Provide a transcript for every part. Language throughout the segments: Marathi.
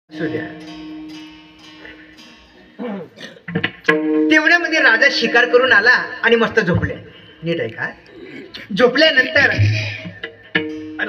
असू द्या. तेवढ्यामध्ये राजा शिकार करून आला आणि मस्त झोपले. नीट आहे का? झोपल्यानंतर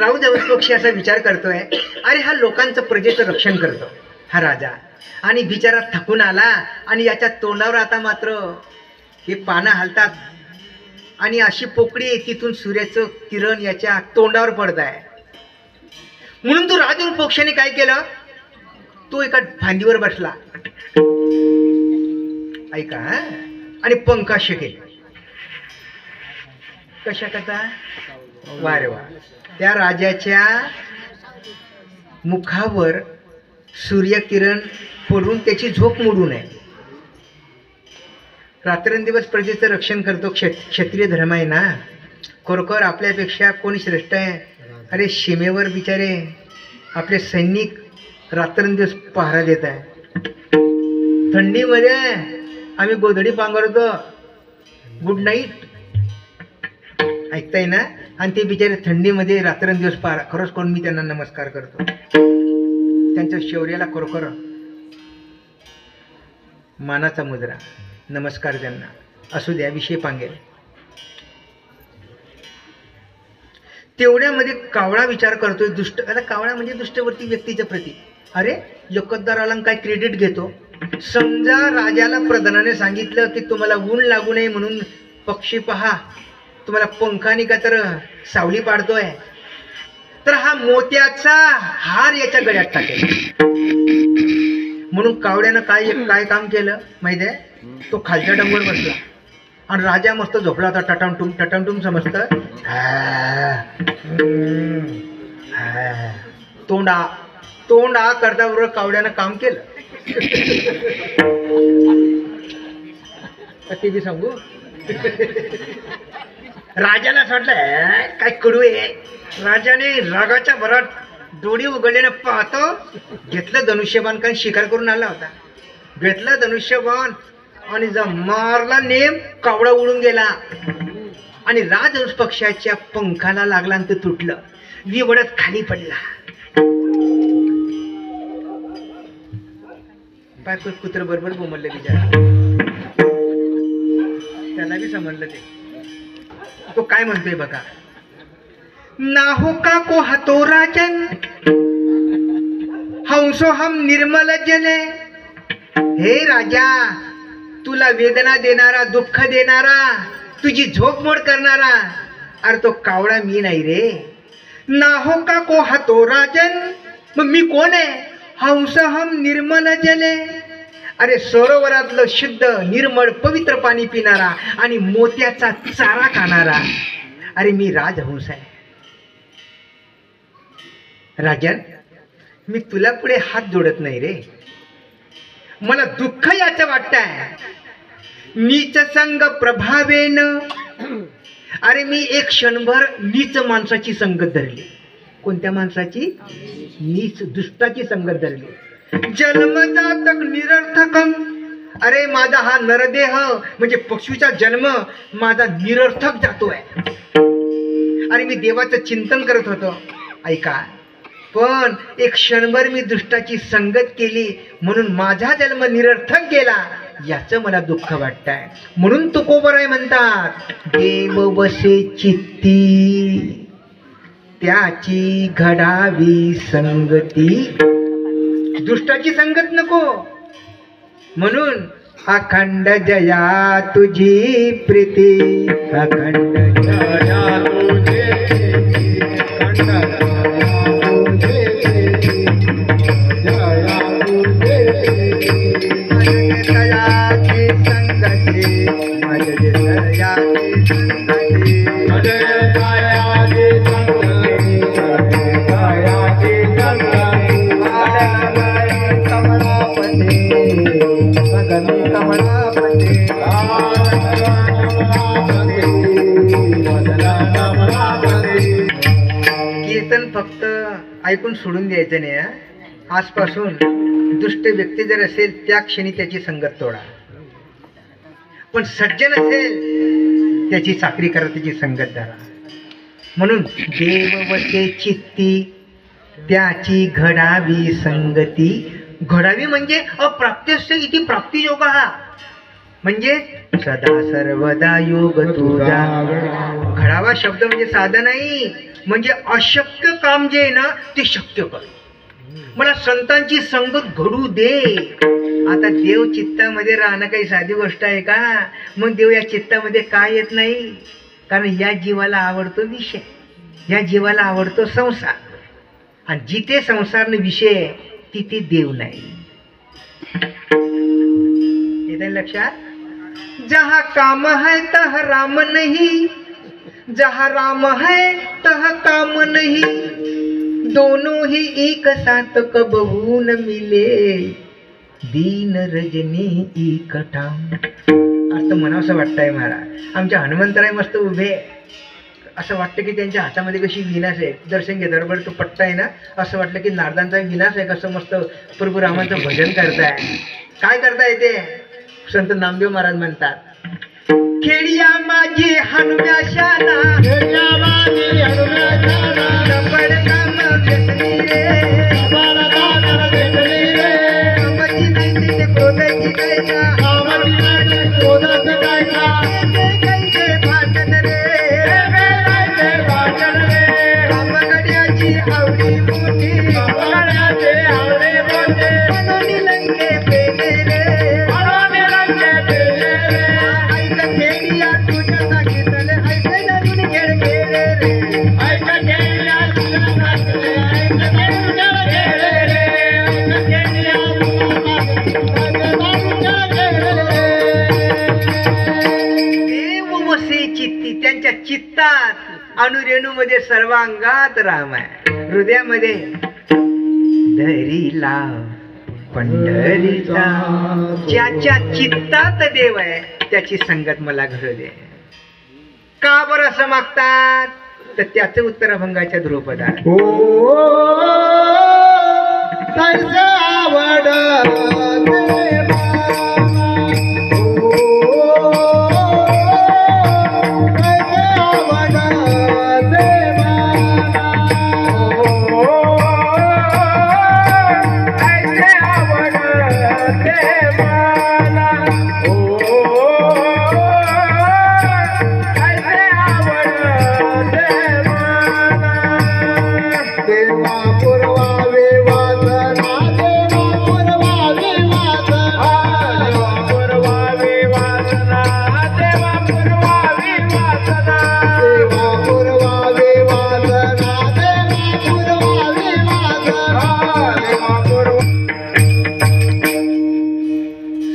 राऊत पक्षी असा विचार करतोय, अरे हा लोकांचं प्रजेचं रक्षण करतो हा राजा, आणि बिचारा थकून आला आणि याच्या तोंडावर आता मात्र हे पानं हलतात आणि अशी पोकळी तिथून सूर्याचं किरण याच्या तोंडावर पडत आहे. म्हणून तो राजू पक्षाने काय केलं, तो एका फांदीवर बसला, ऐका, आणि पंखाश केले. कशा करता? वारे वा. त्या राजाच्या मुखावर सूर्यकिरण पडून त्याची झोप मोडू नये. रात्रंदिवस प्रजेचं रक्षण करतो. क्षत्रिय धर्म आहे ना. खरोखर आपल्यापेक्षा कोणी श्रेष्ठ आहे? अरे सीमेवर बिचारे आपले सैनिक रात्रंदिवस पहारा देत आहे. थंडीमध्ये आम्ही गोधडी पांघरतो, गुड नाईट, ऐकताय ना. आणि ते बिचारे थंडीमध्ये रात्रंदिवस पहारा. खरंच कोण मी त्यांना नमस्कार करतो. त्यांच्या शौर्याला खरोखर मानाचा मुद्रा, नमस्कार त्यांना. असू द्या, विषय पांगेल. तेवढ्यामध्ये कावळा विचार करतोय, दुष्ट. आता कावळा म्हणजे दुष्टवर्ती व्यक्तीच्या प्रती. अरे योगदाराला काय क्रेडिट घेतो. समजा राजाला प्रधानाने सांगितलं की तुम्हाला ऊन लागू नये म्हणून पक्षी पहा, तुम्हाला पंखाने का तर सावली पाडतोय, तर हा मोत्याचा हार याच्या गळ्यात टाकेल. म्हणून कावड्यानं काय काम केलं माहिती आहे? तो खालच्या डंगर बसला आणि राजा मस्त झोपला होता. टटामटूम समजत. तोंडा करता बरोबर कावड्यानं काम केलं. ते बी सांगू. राजाला वाटलं काय कडू आहे. राजाने रागाच्या भरात डोळे उघडल्यानं पाहतो, घेतलं धनुष्यबाण, कारण शिकार करून आला होता. घेतलं धनुष्यबाण आणि जर मारला नेम, कावडा उडून गेला आणि राजहंस पक्षाच्या पंखाला लागला आणि ते तुटलं. विवडत खाली पडला. कुत्र बरोबर बोमललं बिचारा. त्याला बी समजलं ते. तो काय म्हणतोय बघा. ना हो का को हतो राजन, हंसो हम निर्मल जने. हे राजा, तुला वेदना देणारा, दुःख देणारा, तुझी झोप मोड करणारा, अरे तो कावळा मी नाही रे. ना हो का को हतो राजन, मग मी कोण आहे? हंस हम निर्मल जले. अरे सरोवरातलं शुद्ध निर्मळ पवित्र पाणी पिणारा आणि मोत्याचा चारा खाणारा, अरे मी राजहंस आहे. राजन, मी तुला पुढे हात जोडत नाही रे. मला दुःख याचं वाटतंय. नीच संग प्रभावेन, अरे मी एक क्षणभर नीच माणसाची संगत धरली. कोणत्या माणसाची? नीच, दुष्टाची संगत धरली. जन्मजातक निरर्थकम, अरे माझा हा नरदेह म्हणजे पशुचा जन्म माझा निरर्थक जातोय. अरे मी देवाचं चिंतन करत होतो, ऐका, पण एक क्षणभर मी दुष्टाची संगत केली म्हणून माझा जन्म निरर्थक गेला, याचं मला दुःख वाटतंय. म्हणून तुकोबराय म्हणतात, देव वसे चित्ती त्याची घडावी संगती. दुष्टाची संगत नको. म्हणून अखंड जया तुझी प्रीती, अखंड जया तुझी कीर्तन फक्त ऐकून सोडून द्यायचं नाही. आजपासून दुष्ट व्यक्ती जर असेल त्या क्षणी त्याची संगत तोडा, पण सज्जन असेल त्याची चाकरी करा, त्याची संगत धरा. म्हणून देव वसे चित्ती त्याची घडावी संगती, घडावी म्हणजे अप्राप्त्यस्य इति प्राप्तियोग हा, म्हणजे सदा सर्वदा योग तुझा. घडावा शब्द म्हणजे साधन नाही, म्हणजे अशक्य काम जे आहे ना ते शक्य कर. मला संतांची संगत घडू दे. आता देव चित्तामध्ये राहणं काही साधी गोष्ट आहे का? मग देव या चित्तामध्ये काय येत नाही? कारण या जीवाला आवडतो विषय, या जीवाला आवडतो संसार, आणि जिथे संसार विषय तिथे देव नाही. येते लक्षात? जहा काम है तह राम नहीं, जहा राम है तह काम नहीं, दोनों ही एक साथ कबहू न मिले, दीन रजनी एकठाम. अर्थ म्हणावंसं वाटतंय मला. आमच्या हनुमंतराय मस्त उभे, असं वाटतं की त्यांच्या हातामध्ये कशी विनाश आहे. दर्शन घे दरबार तो पट्टा आहे ना, असं वाटलं की नारदांचा विनाश आहे, कसं मस्त प्रभू रामाचं भजन करताय. काय करताय ते? संत नामदेव महाराज म्हणतात, खेडिया माझी हनुम्या शाना, खेडिया माझी हनुम्या शाना, रबड काम भेटली रे, रबड काम भेटली रे, कामाची नाही ते क्रोधाची काय का, कामाची नाही क्रोधाचं काय का, कैसे भांडण रे, कैसे भांडण रे, कामगड्याची आवडी मोठी, कामगड्याची आवडी मोठी, म्हणून लंके पेले रे, त्यांच्या चित्तात अनुरेणूमध्ये सर्वांगात राम आहे, हृदयामध्ये धरीला पंढरीचा. ज्याच्या चित्तात देव आहे त्याची संगत मला घडू दे. का बरं असं मागतात? तर त्याचं उत्तर अभंगाच्या ध्रुपदात. आवड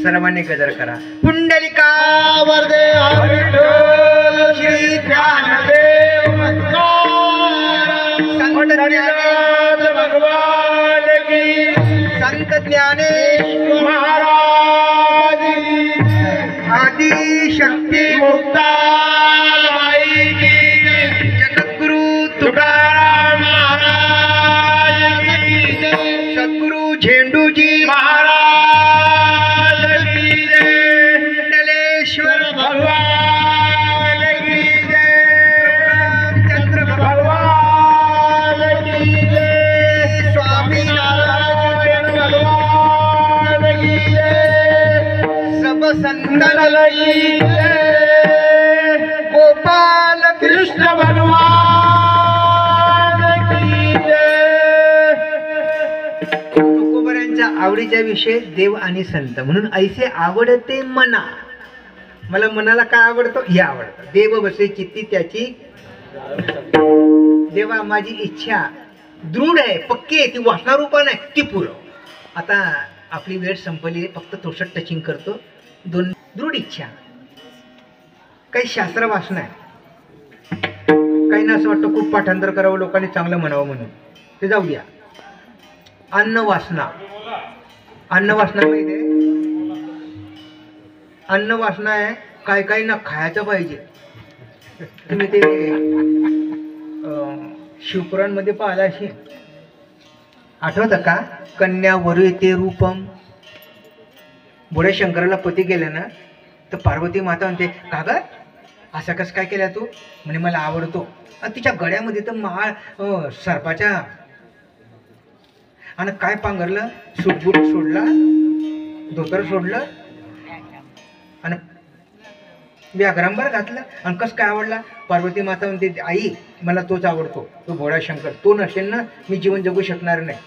सर्वांनी गजर करा. पुंडलिका वरदे श्री ज्ञानदेव संत ज्ञानेश्वर भगवान की, संत ज्ञानेश्वर महाराज की, आदि शक्ती मुक्ताबाई की, जगद्गुरु तुकाराम महाराज की, सद्गुरु झेंडूजी महाराज भगवान की जय, रामचंद्र भगवान की जय, स्वामी नारायण भगवान की जय, सब संतन की जय, गोपाल कृष्ण भगवान की जय. तुकोबऱ्यांच्या आवडीच्या विषय देव आणि संत, म्हणून ऐसे आवडते मना. मला मनाला काय आवडतं? हे आवडतं. देव बसे चित्ती त्याची, देवा माझी इच्छा दृढ आहे, पक्की आहे, ती वासनारूपा नाही, ती पुरव. आता आपली वेळ संपली, फक्त थोडंसं टचिंग करतो. दोन दृढ इच्छा, काही शास्त्र वाचना आहे, काही ना असं वाटतं खूप पाठांतर करावं, लोकांनी चांगलं म्हणावं म्हणून, ते जाऊ द्या. अन्न वासना, अन्न वासना माहिती आहे? अन्न वासना आहे, काय काही ना खायचं पाहिजे. तुम्ही ते शिवपुराणमध्ये पाहिला अशी, आठवतं का? कन्या वरू येते रूपम. भोळ्या शंकराला पती गेले ना, तर पार्वती माता म्हणते, का ग असं कसं काय केलं तू? म्हणे मला आवडतो. आणि तिच्या गळ्यामध्ये तर महाळ सर्पाच्या. आणि काय पांघरलं, सूटबूट सोडला, धोतर सोडलं आणि व्याघ्रांबर घातलं. आणि कसं काय आवडला? पार्वती माता म्हणते, आई मला तोच आवडतो, तो भोळा शंकर. तो नसेल ना मी जीवन जगू शकणार नाही.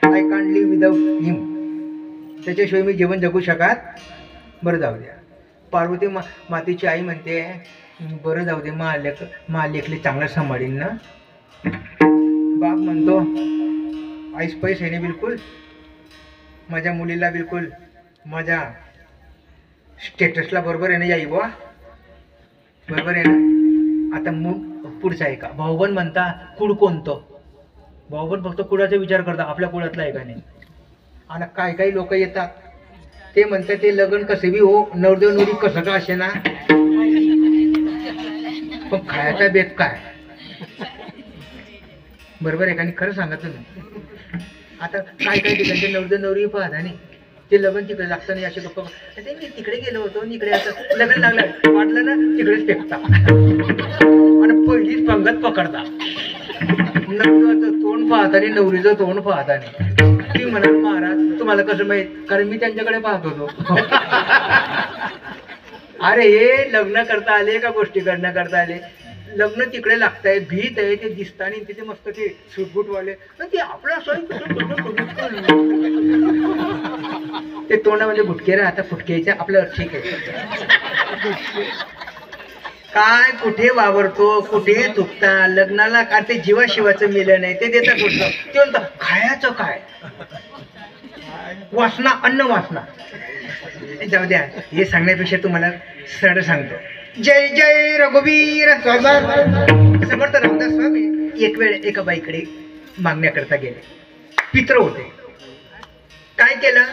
आय कांट लिव्ह विदाउट हिम. त्याच्याशिवाय मी जीवन जगू शकत. बरं जाऊ द्या. पार्वती मातेची आई म्हणते, बरं जाऊ दे, मा लेकले चांगलं सांभाळीन ना. बाप म्हणतो, आईस पैस आहे ना बिलकुल, माझ्या मुलीला बिलकुल माझ्या स्टेटसला बरोबर आहे ना आई बुवा, बरोबर आहे ना. आता मग पुढचा आहे का? भाऊबन म्हणता, कुळ कोणतं? भाऊबन फक्त कुळाचा विचार करता, आपल्या कुळातला आहे का नाही. आणि काही काही लोक येतात ते म्हणतात, ते लग्न कसे बी हो, नवरदेव नवरी कसं का असे ना, पण खायचा बेत काय? बरोबर आहे का नाही? खरं सांगत ना. आता काय काय ठिकाणचे नवरदेव नवरी पाहता नाही, ते लग्न तिकडे लागतं नाही. असे गप्पा, ते मी तिकडे गेलो होतो, इकडे असं लग्न लागलं वाटलं ना, तिकडेच फेकता आणि पहिलीच पंगत पकडता. नवऱ्याचं तोंड पाहता आणि नवरीचं तोंड पाहता नाही. ती म्हणाल, महाराज तुम्हाला कसं माहित? कारण मी त्यांच्याकडे पाहत होतो. अरे हे लग्न करता आले का गोष्टी करता आले? लग्न तिकडे लागतंय, भीत आहे, ते दिसतं आणि तिथे मस्त ते सूटबूटवाले, ते आपलं असं ते तोंडामध्ये गुटके राहता, फुटक्याच्या आपलं ठीक आहे. काय कुठे वावरतो, कुठे चुकता, लग्नाला का ते जीवाशिवाचं मिलन आहे, ते देतात कुठलं. ते म्हणतं खायचं काय? वासना, अन्न वासना. जाऊ द्या, हे सांगण्यापेक्षा तुम्हाला सरळ सांगतो. जय जय रघुवीर समर्थ रामदास स्वामी एक वेळ एका बाईकडे मागण्याकरता गेले. पित्र होते. काय केलं?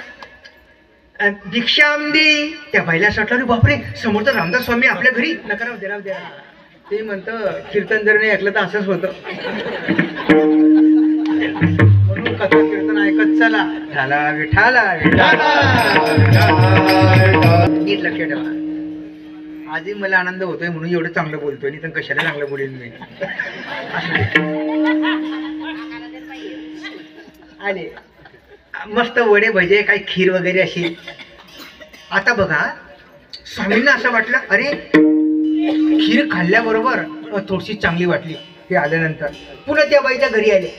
भिक्षाम दे. त्या बाईला वाटलं, बापरे समर्थ रामदास स्वामी आपल्या घरी. नका राहू दे, राहू द्या. ते म्हणतं कीर्तन जर नाही ऐकलं तर असंच होतं. म्हणून कथा कीर्तन ऐकत चला. झाला विठाला नीट लक्ष ठेवा. आजही मला आनंद होतोय म्हणून एवढं चांगलं बोलतोय, नाही तर कशाला चांगलं बोलेल मी. आले मस्त वडे भजे, काही खीर वगैरे अशी. आता बघा, स्वामींना असं वाटलं, अरे खीर खाल्ल्याबरोबर थोडीशी चांगली वाटली. ते आल्यानंतर पुन्हा त्या बाईच्या घरी आले.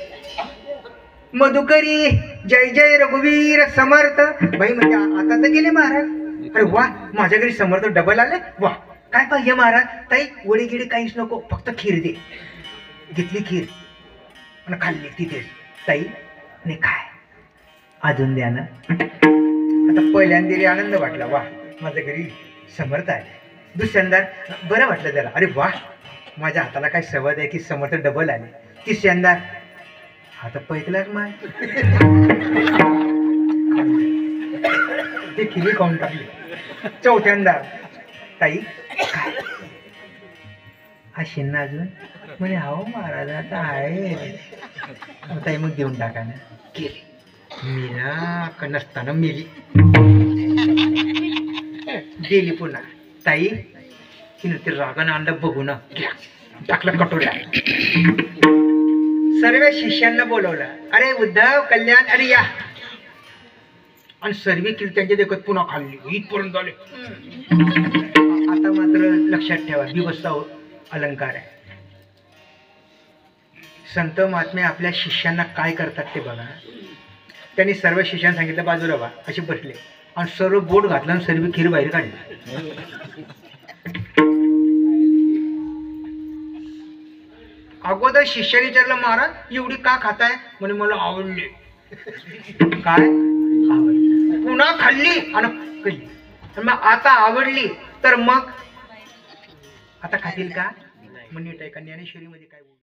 मधुकरी जय जय रघुवीर समर्थ. बाई म्हणजे आता तर गेले महाराज. अरे वा, माझ्या घरी समर्थ डबल आले. वा, काय पाहिजे महाराज? ताई वडी गिडी काहीच नको, फक्त खीर दे. घेतली खीर आणि खाल्ली तिथेच. ताई नाही काय अजून द्या ना. आता पहिल्यांदा आनंद वाटला, वा माझ्या घरी समर्थ आहे. दुसऱ्यांदा बरं वाटलं जरा, अरे वा माझ्या हाताला काय सवय आहे की समर्थ डबल आले. तिसऱ्यांदा आता पैकलाच माय ते खिरी खाऊन टाकली. चौथ्यांदा ताई काय अशी ना अजून म्हणे, हो महाराज आता आहे. ताई मग देऊन टाका ना. केली. मी ना नसताना मेली. गेली पुन्हा. ताई तिनं ते रागानं आणलं बघू ना, टाकलं कटोऱ्या. सर्व शिष्यांना बोलवलं. अरे उद्धव कल्याण, अरे या. आणि सर्व कीर्त्यांचे देखत पुन्हा खाल्ली. इथपर्यंत आले. आता मात्र लक्षात ठेवा, विवस्था अलंकार आहे. संत महात्मे आपल्या शिष्यांना काय करतात ते बघा. त्यांनी सर्व शिष्यांना सांगितलं बाजूला व्हा, असे बसले आणि सर्व बोट घातलं आणि सर्व खीर बाहेर काढली. अगोदर शिष्याने विचारलं, महाराज एवढी का खाताय? म्हणे मला आवडली. काय आवडली? पुन्हा खाल्ली आणि खाल्ली. मग आता आवडली तर मग आता खातील का? म्हणजे ज्ञानेश्वरी मध्ये काय